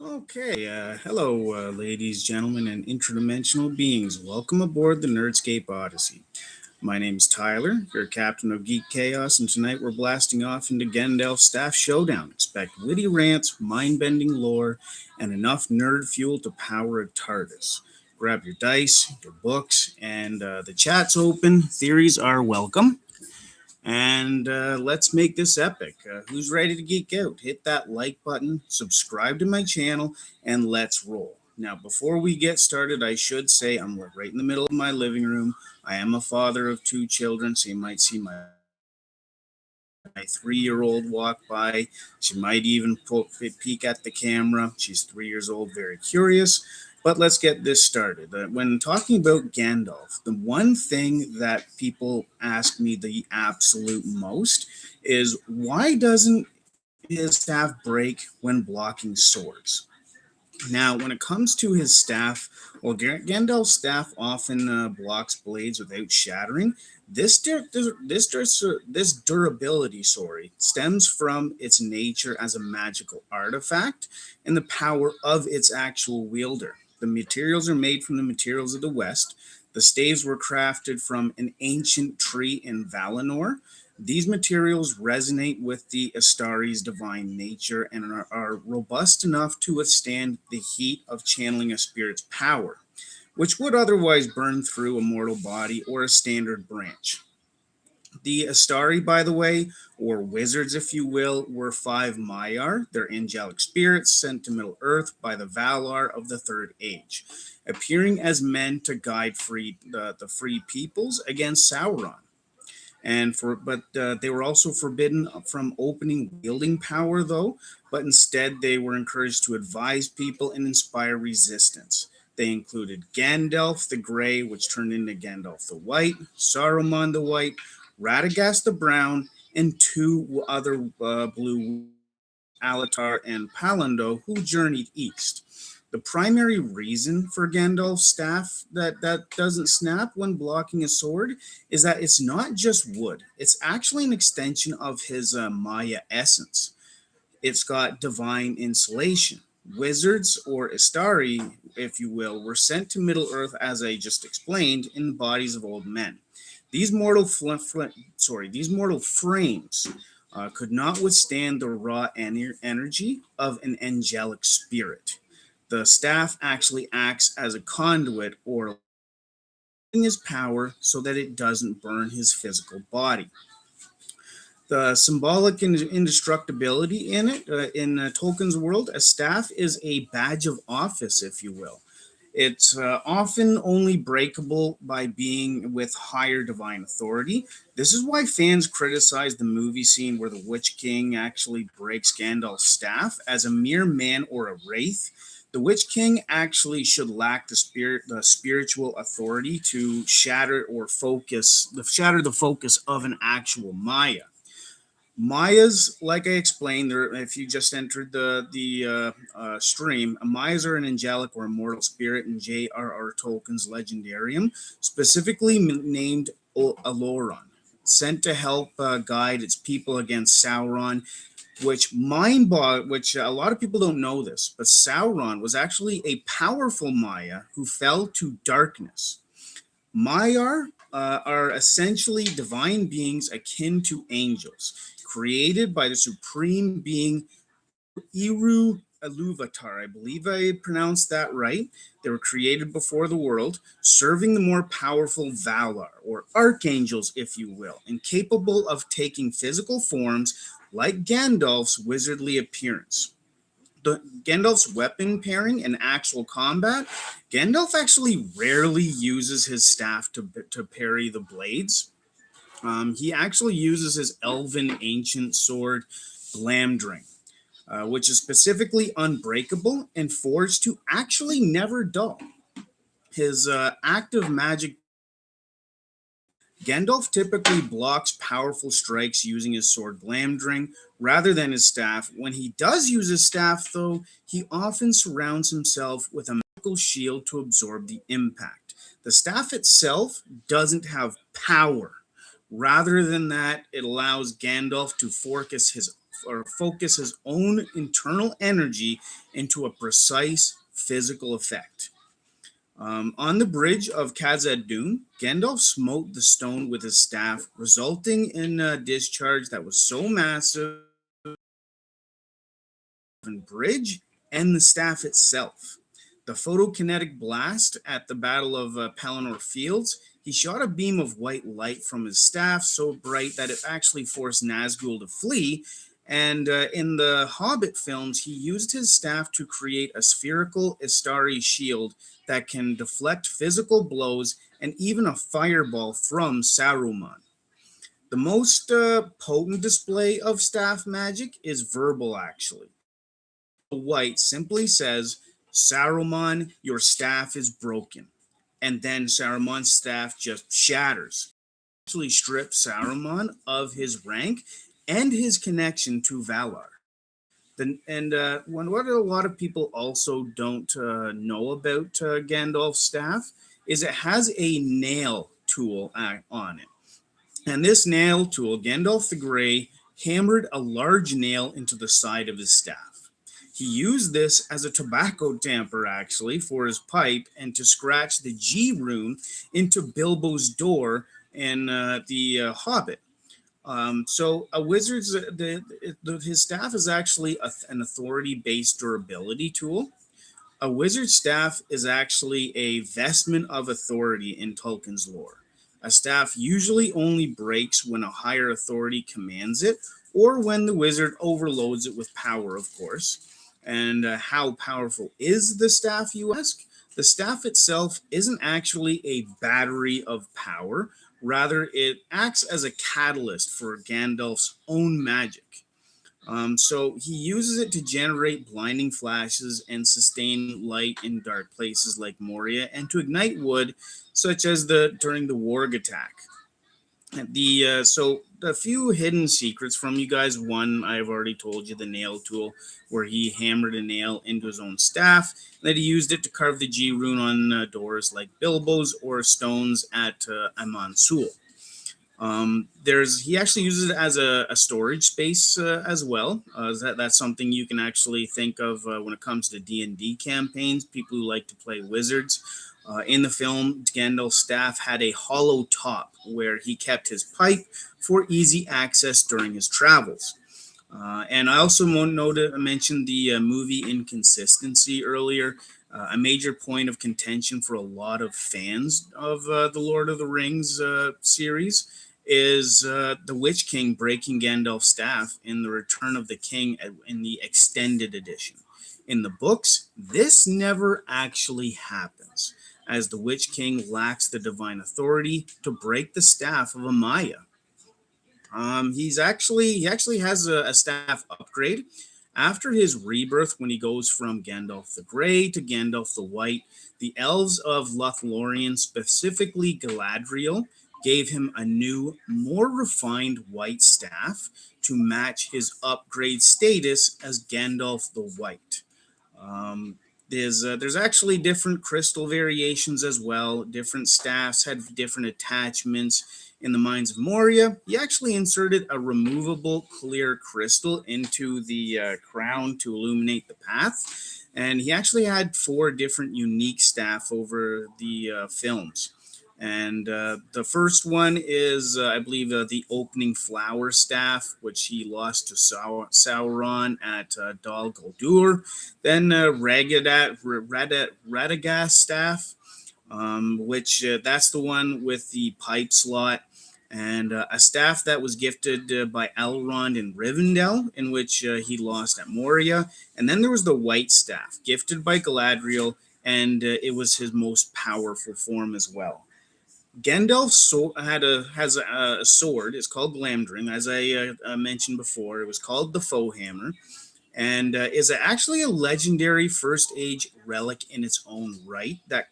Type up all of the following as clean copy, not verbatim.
Okay, hello, ladies, gentlemen, and interdimensional beings. Welcome aboard the Nerdscape Odyssey. My name's Tyler, your captain of Geek Chaos, and tonight we're blasting off into Gandalf Staff Showdown. Expect witty rants, mind-bending lore, and enough nerd fuel to power a TARDIS. Grab your dice, your books, and the chat's open. Theories are welcome. And let's make this epic. Who's ready to geek out? Hit that like button, subscribe to my channel, and let's roll. Now, before we get started, I should say I'm right in the middle of my living room. I am a father of two children, so you might see my 3-year-old walk by. She might even peek at the camera. She's 3 years old, very curious. But let's get this started. When talking about Gandalf, the one thing that people ask me the absolute most is why doesn't his staff break when blocking swords? Now, when it comes to his staff, well, Gandalf's staff often blocks blades without shattering. This durability, stems from its nature as a magical artifact and the power of its actual wielder. The materials are made from the materials of the West. The staves were crafted from an ancient tree in Valinor. These materials resonate with the Astari's divine nature and are robust enough to withstand the heat of channeling a spirit's power, which would otherwise burn through a mortal body or a standard branch. The Astari, by the way, or wizards, if you will, were 5 Maiar. They're angelic spirits sent to Middle Earth by the Valar of the Third Age, appearing as men to guide the free peoples against Sauron. They were also forbidden from opening wielding power, though. But instead, they were encouraged to advise people and inspire resistance. They included Gandalf the Grey, which turned into Gandalf the White, Saruman the White, Radagast the Brown, and two other blue Alatar and Palando, who journeyed east. The primary reason for Gandalf's staff that doesn't snap when blocking a sword is that it's not just wood. It's actually an extension of his Maya essence. It's got divine insulation. Wizards, or Istari, if you will, were sent to Middle Earth, as I just explained, in the bodies of old men. These these mortal frames could not withstand the raw energy of an angelic spirit. The staff actually acts as a conduit or his power so that it doesn't burn his physical body. The symbolic indestructibility in it, in Tolkien's world, a staff is a badge of office, if you will. It's often only breakable by being with higher divine authority. This is why fans criticize the movie scene where the Witch King actually breaks Gandalf's staff as a mere man or a wraith. The Witch King actually should lack the spiritual authority to shatter the focus of an actual Maya. Mayas, like I explained, if you just entered the stream, Mayas are an angelic or immortal spirit in J.R.R. Tolkien's Legendarium, specifically named Aloran, sent to help guide its people against Sauron. Which a lot of people don't know this, but Sauron was actually a powerful Maya who fell to darkness. Maiar are essentially divine beings akin to angels, created by the supreme being Eru Iluvatar. I believe I pronounced that right. They were created before the world, serving the more powerful Valar, or archangels, if you will, and capable of taking physical forms like Gandalf's wizardly appearance. Gandalf's weapon pairing in actual combat, Gandalf actually rarely uses his staff to parry the blades. He actually uses his elven ancient sword, Glamdring, which is specifically unbreakable and forged to actually never dull. His active magic, Gandalf typically blocks powerful strikes using his sword Glamdring rather than his staff. When he does use his staff, though, he often surrounds himself with a magical shield to absorb the impact. The staff itself doesn't have power, Rather than that, it allows Gandalf to focus his own internal energy into a precise physical effect. On the bridge of Khazad-dûm, Gandalf smote the stone with his staff, resulting in a discharge that was so massive and bridge and the staff itself. The photokinetic blast at the Battle of Pelennor Fields, he shot a beam of white light from his staff so bright that it actually forced Nazgul to flee. And in the Hobbit films, he used his staff to create a spherical Istari shield that can deflect physical blows and even a fireball from Saruman. The most potent display of staff magic is verbal, actually. White simply says, Saruman, your staff is broken. And then Saruman's staff just shatters. Actually strips Saruman of his rank and his connection to Valar. What a lot of people also don't know about Gandalf's staff is it has a nail tool on it. And this nail tool, Gandalf the Grey, hammered a large nail into the side of his staff. He used this as a tobacco tamper, actually, for his pipe and to scratch the G rune into Bilbo's door in the Hobbit. So a wizard's his staff is actually an authority-based durability tool. A wizard's staff is actually a vestment of authority in Tolkien's lore. A staff usually only breaks when a higher authority commands it, or when the wizard overloads it with power, of course. And how powerful is the staff, you ask? The staff itself isn't actually a battery of power. Rather, it acts as a catalyst for Gandalf's own magic. So he uses it to generate blinding flashes and sustain light in dark places like Moria, and to ignite wood, such as during the Warg attack. So a few hidden secrets from you guys. One, I've already told you, the nail tool, where he hammered a nail into his own staff, that he used it to carve the G rune on doors like Bilbo's or stones at Amon Sul. He actually uses it as a storage space as well. That's something you can actually think of when it comes to D&D campaigns. People who like to play wizards. In the film, Gandalf's staff had a hollow top where he kept his pipe for easy access during his travels. And I also mentioned the movie inconsistency earlier. A major point of contention for a lot of fans of the Lord of the Rings series is the Witch King breaking Gandalf's staff in the Return of the King in the extended edition. In the books, this never actually happens, as the Witch King lacks the divine authority to break the staff of a Maiar. He actually has a staff upgrade after his rebirth. When he goes from Gandalf the Grey to Gandalf the White, the elves of Lothlorien, specifically Galadriel, gave him a new, more refined white staff to match his upgrade status as Gandalf the White. There's actually different crystal variations as well. Different staffs had different attachments. In the Mines of Moria, he actually inserted a removable clear crystal into the crown to illuminate the path. And he actually had 4 different unique staff over the films. And the first one is, I believe, the opening flower staff, which he lost to Sauron at Dol Guldur. Then Radagast staff, which that's the one with the pipe slot. And a staff that was gifted by Elrond in Rivendell, in which he lost at Moria. And then there was the white staff, gifted by Galadriel, and it was his most powerful form as well. Gandalf has a sword. It's called Glamdring, as I mentioned before. It was called the Foehammer, and is actually a legendary First Age relic in its own right. That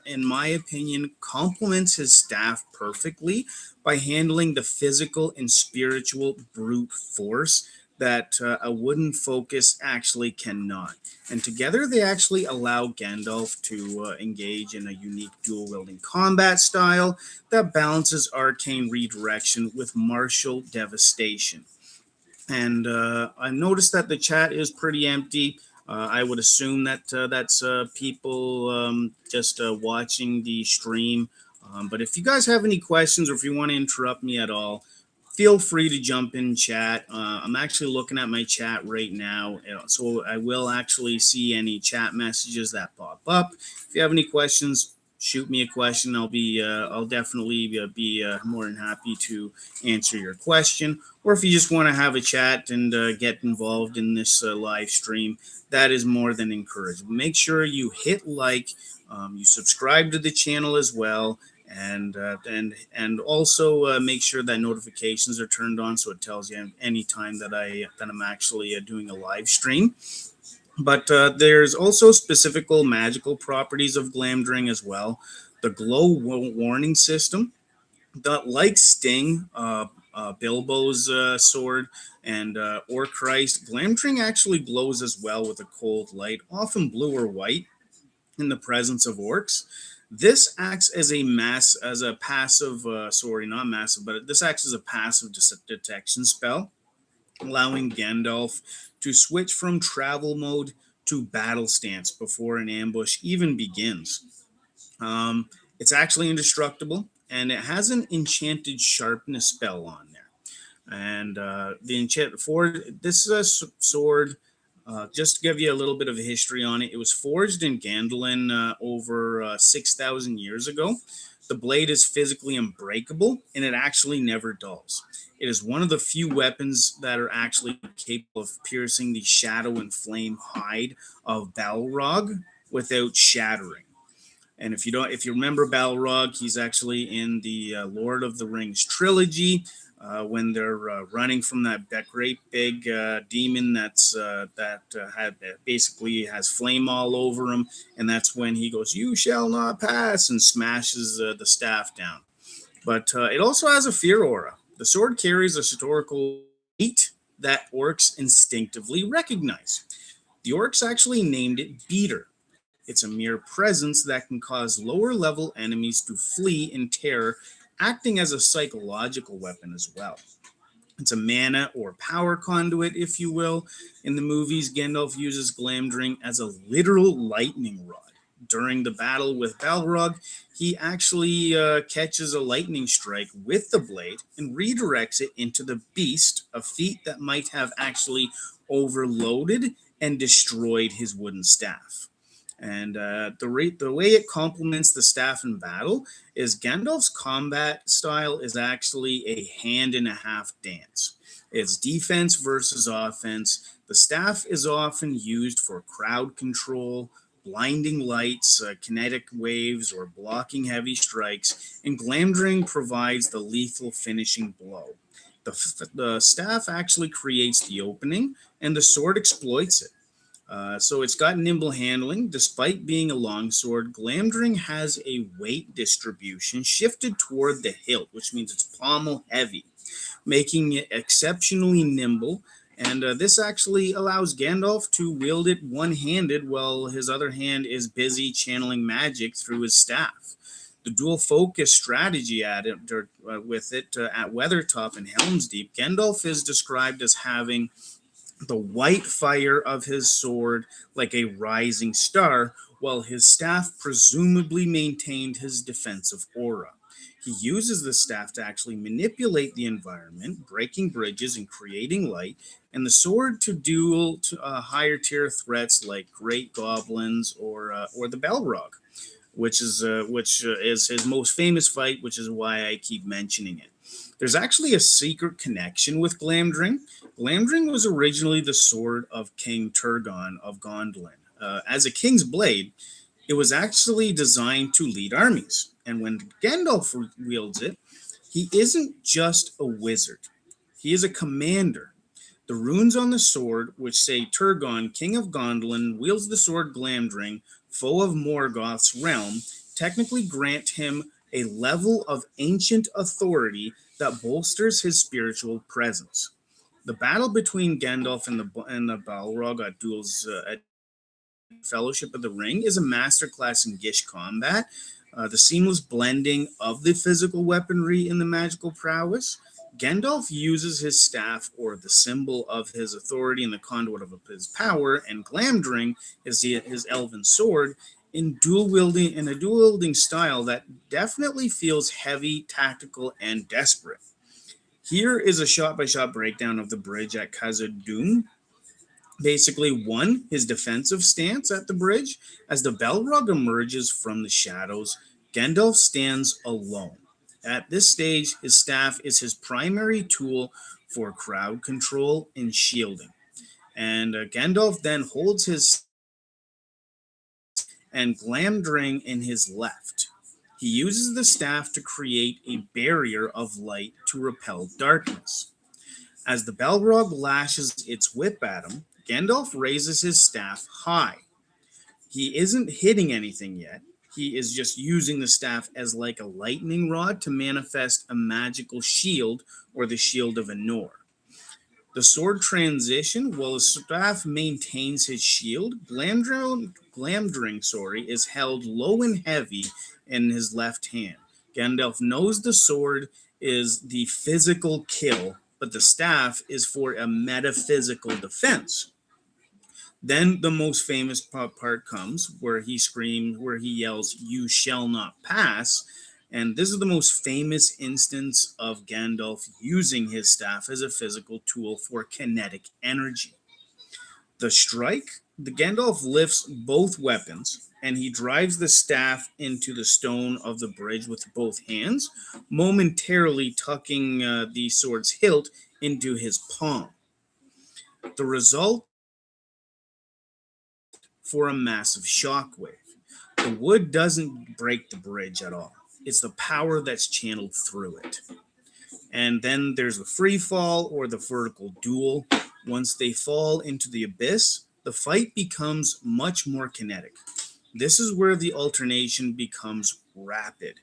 in my opinion, complements his staff perfectly by handling the physical and spiritual brute force that a wooden focus actually cannot. And together they actually allow Gandalf to engage in a unique dual wielding combat style that balances arcane redirection with martial devastation. And I noticed that the chat is pretty empty. I would assume that that's people just watching the stream. But if you guys have any questions or if you want to interrupt me at all, feel free to jump in chat. I'm actually looking at my chat right now, so I will actually see any chat messages that pop up. If you have any questions, shoot me a question. I'll definitely be more than happy to answer your question. Or if you just want to have a chat and get involved in this live stream, that is more than encouraged. Make sure you hit like, you subscribe to the channel as well, and also make sure that notifications are turned on so it tells you any time that I'm actually doing a live stream. But there's also specific magical properties of Glamdring as well. The glow warning system, that like Sting, Bilbo's sword, and Orchrist, Glamdring actually glows as well with a cold light, often blue or white, in the presence of orcs. This acts as a passive, sorry, not massive, but this acts as a passive detection spell, allowing Gandalf to switch from travel mode to battle stance before an ambush even begins. It's actually indestructible, and it has an enchanted sharpness spell on there. And the enchant for this sword, just to give you a little bit of a history on it, it was forged in Gandalf over 6,000 years ago. The blade is physically unbreakable, and it actually never dulls. It is one of the few weapons that are actually capable of piercing the shadow and flame hide of Balrog without shattering. And if you remember Balrog, he's actually in the Lord of the Rings trilogy. When they're running from that great big demon basically has flame all over him, and that's when he goes, "You shall not pass," and smashes the staff down. But it also has a fear aura. The sword carries a historical weight that orcs instinctively recognize. The orcs actually named it Beater. It's a mere presence that can cause lower level enemies to flee in terror, acting as a psychological weapon as well. It's a mana or power conduit, if you will. In the movies, Gandalf uses Glamdring as a literal lightning rod. During the battle with Balrog, he actually catches a lightning strike with the blade and redirects it into the beast, a feat that might have actually overloaded and destroyed his wooden staff. And the way it complements the staff in battle is Gandalf's combat style is actually a hand and a half dance. It's defense versus offense. The staff is often used for crowd control, blinding lights, kinetic waves, or blocking heavy strikes, and Glamdring provides the lethal finishing blow. The staff actually creates the opening, and the sword exploits it. So it's got nimble handling. Despite being a longsword, Glamdring has a weight distribution shifted toward the hilt, which means it's pommel heavy, making it exceptionally nimble. And this actually allows Gandalf to wield it one-handed while his other hand is busy channeling magic through his staff. The dual focus strategy with it at Weathertop and Helm's Deep, Gandalf is described as having the white fire of his sword like a rising star, while his staff presumably maintained his defensive aura. He uses the staff to actually manipulate the environment, breaking bridges and creating light, and the sword to duel to higher tier threats like great goblins or the Balrog, which is his most famous fight, which is why I keep mentioning it. There's actually a secret connection with Glamdring. Glamdring was originally the sword of King Turgon of Gondolin. As a king's blade, it was actually designed to lead armies. And when Gandalf wields it, he isn't just a wizard. He is a commander. The runes on the sword, which say Turgon, King of Gondolin, wields the sword Glamdring, foe of Morgoth's realm, technically grant him a level of ancient authority that bolsters his spiritual presence. The battle between Gandalf and the Balrog at Fellowship of the Ring is a masterclass in Gish combat. The seamless blending of the physical weaponry and the magical prowess. Gandalf uses his staff, or the symbol of his authority and the conduit of his power, and Glamdring is his elven sword in a dual wielding style that definitely feels heavy, tactical, and desperate. Here is a shot by shot breakdown of the bridge at Khazad-dûm. Basically, one, his defensive stance at the bridge. As the Balrog emerges from the shadows, Gandalf stands alone. At this stage, his staff is his primary tool for crowd control and shielding. And Gandalf then holds his and Glamdring in his left. He uses the staff to create a barrier of light to repel darkness. As the Balrog lashes its whip at him, Gandalf raises his staff high. He isn't hitting anything yet. He is just using the staff as like a lightning rod to manifest a magical shield, or the shield of Anor. The sword transition, while his staff maintains his shield, Glamdring, is held low and heavy in his left hand. Gandalf knows the sword is the physical kill, but the staff is for a metaphysical defense. Then the most famous part comes where he yells, "You shall not pass." And this is the most famous instance of Gandalf using his staff as a physical tool for kinetic energy. The Gandalf lifts both weapons and he drives the staff into the stone of the bridge with both hands, momentarily tucking the sword's hilt into his palm. The result for a massive shockwave. The wood doesn't break the bridge at all. It's the power that's channeled through it. And then there's the free fall, or the vertical duel. Once they fall into the abyss, the fight becomes much more kinetic. This is where the alternation becomes rapid.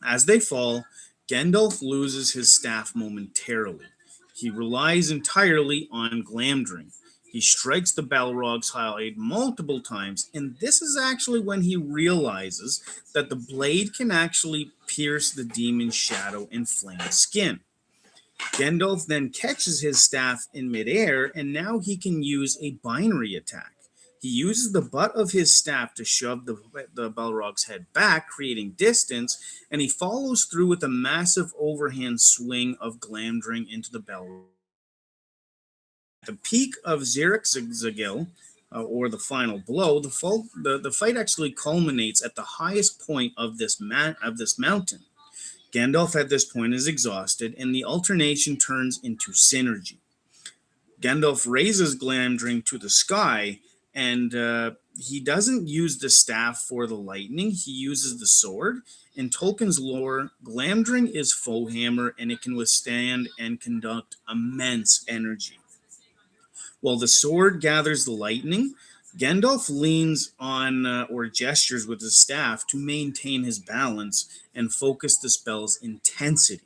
As they fall, Gandalf loses his staff momentarily. He relies entirely on Glamdring. He strikes the Balrog's hide multiple times, and this is actually when he realizes that the blade can actually pierce the demon's shadow and flame skin. Gandalf then catches his staff in midair, and now he can use a binary attack. He uses the butt of his staff to shove the Balrog's head back, creating distance, and he follows through with a massive overhand swing of Glamdring into the Balrog. At the peak of Zagil, or the final blow, the fight actually culminates at the highest point of this mountain. Gandalf at this point is exhausted, and the alternation turns into synergy. Gandalf raises Glamdring to the sky, and he doesn't use the staff for the lightning. He uses the sword. In Tolkien's lore, Glamdring is Foehammer, and it can withstand and conduct immense energy. While the sword gathers the lightning, Gandalf leans on or gestures with his staff to maintain his balance and focus the spell's intensity.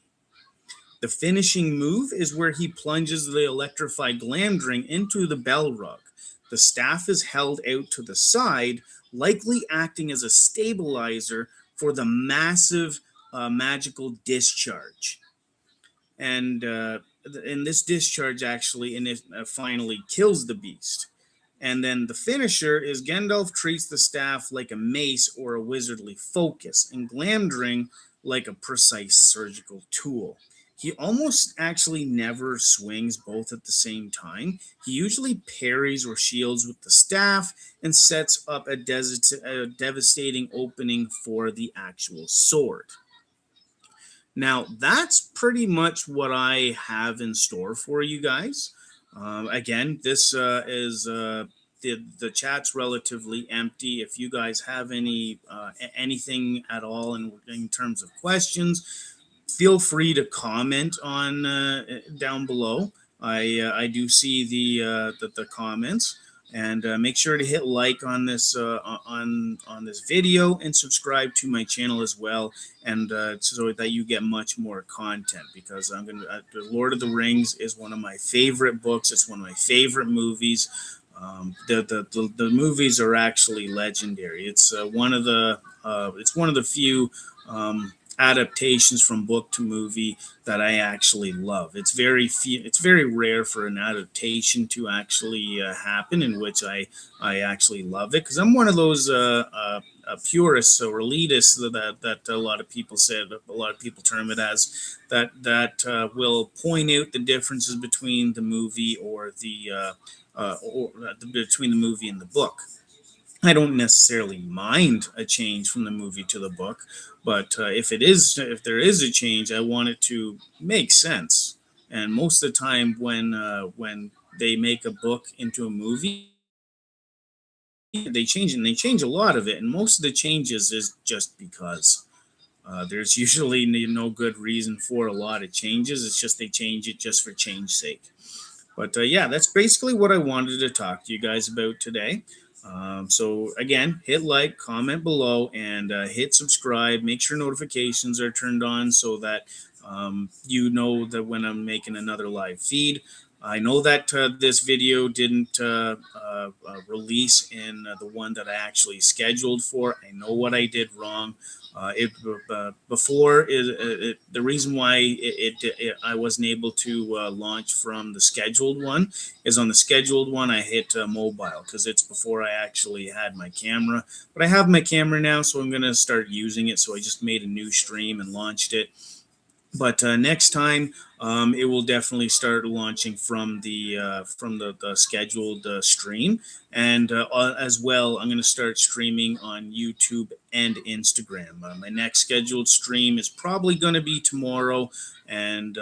The finishing move is where he plunges the electrified Glamdring into the Balrog. The staff is held out to the side, likely acting as a stabilizer for the massive magical discharge. And this discharge actually finally kills the beast. And then the finisher is Gandalf treats the staff like a mace or a wizardly focus, and Glamdring like a precise surgical tool. He almost actually never swings both at the same time. He usually parries or shields with the staff and sets up a devastating opening for the actual sword. Now, that's pretty much what I have in store for you guys. Again, this is the chat's relatively empty. If you guys have anything at all in terms of questions, feel free to comment on down below. I do see the comments. And make sure to hit like on this on this video, and subscribe to my channel as well, and so that you get much more content, because I'm gonna the Lord of the Rings is one of my favorite books. It's one of my favorite movies. The movies are actually legendary. It's one of the few adaptations from book to movie that I actually love. It's very rare for an adaptation to actually happen in which I actually love it, because I'm one of those purists or elitists that a lot of people said, a lot of people term it as, that will point out the differences between the movie or between the movie and the book. I don't necessarily mind a change from the movie to the book, but if there is a change, I want it to make sense. And most of the time, when they make a book into a movie, they change a lot of it, and most of the changes is just because. There's usually no good reason for a lot of changes. It's just they change it just for change sake. But yeah, that's basically what I wanted to talk to you guys about today. So again, hit like, comment below, and hit subscribe. Make sure notifications are turned on so that you know that when I'm making another live feed. I know that this video didn't release in the one that I actually scheduled for. I know what I did wrong. The reason why I wasn't able to launch from the scheduled one is on the scheduled one I hit mobile, because it's before I actually had my camera. But I have my camera now, so I'm gonna start using it. So I just made a new stream and launched it. But next time, it will definitely start launching from the scheduled stream, and as well, I'm going to start streaming on YouTube and Instagram. My next scheduled stream is probably going to be tomorrow, and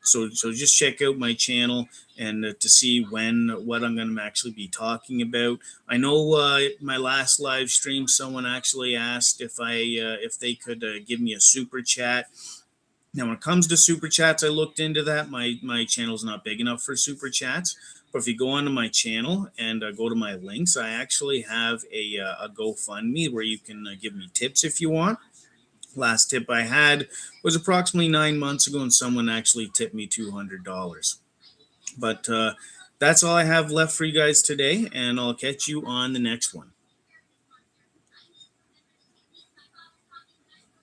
so just check out my channel and to see what I'm going to actually be talking about. I know my last live stream, someone actually asked if they could give me a super chat. Now, when it comes to super chats, I looked into that. My channel's not big enough for super chats. But if you go onto my channel and go to my links, I actually have a GoFundMe where you can give me tips if you want. Last tip I had was approximately 9 months ago, and someone actually tipped me $200. But that's all I have left for you guys today, and I'll catch you on the next one.